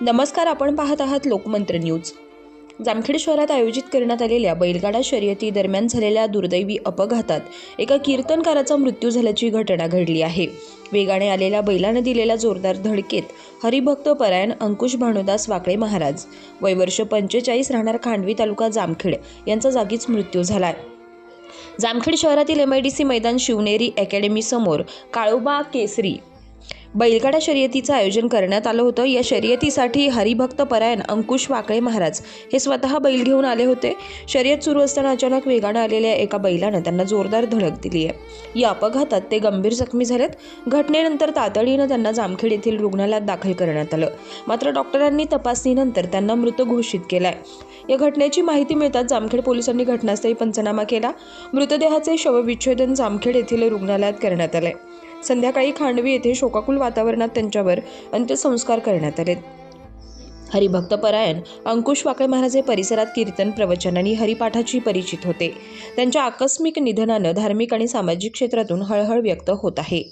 नमस्कार, आपण पाहत आहात लोकमंत्र न्यूज। जामखेड शहरात आयोजित करण्यात आलेल्या बैलगाडा शर्यती दरम्यान झालेल्या दुर्दैवी अपघातात एका कीर्तनकाराचा मृत्यू झाल्याची घटना घडली आहे। वेगाने आलेल्या बैलाने दिलेल्या जोरदार धडकेत हरिभक्त परायण अंकुश भानुदास वाकळे महाराज वय वर्ष 45 राहणार खांडवी तालुका जामखेड यांचा जागीच मृत्यू झाला। जामखेड शहरातील MIDC मैदान शिवनेरी अकॅडमी समोर काळोबा केसरी बैलगाडा शर्यतीचं आयोजन करण्यात आलं होतं। या शर्यतीसाठी हरिभक्त परायण अंकुश वाकळे महाराज हे स्वतः बैल घेऊन आले होते। शर्यत सुरू असताना अचानक वेगाने आलेल्या एका बैलाने त्यांना जोरदार धडक दिली आहे। या अपघातात ते गंभीर जखमी झालेत। घटनेनंतर तातडीने त्यांना जामखेड येथील रुग्णालयात दाखल करण्यात आलं, मात्र डॉक्टरांनी तपासणीनंतर त्यांना मृत घोषित केलाय। या घटनेची माहिती मिळताच जामखेड पोलिसांनी घटनास्थळी पंचनामा केला। मृतदेहाचे शवविच्छेदन जामखेड येथील रुग्णालयात करण्यात आले। संध्याकाळी खांडवी येथे शोकाकुल वातावरणात त्यांच्यावर अंत्यसंस्कार करण्यात आले। हरिभक्त परायण अंकुश वाकळे महाराज हे परिसरात कीर्तन, प्रवचन आणि हरिपाठाची परिचित होते। त्यांच्या आकस्मिक निधनानं धार्मिक आणि सामाजिक क्षेत्रातून हळहळ व्यक्त होत आहे।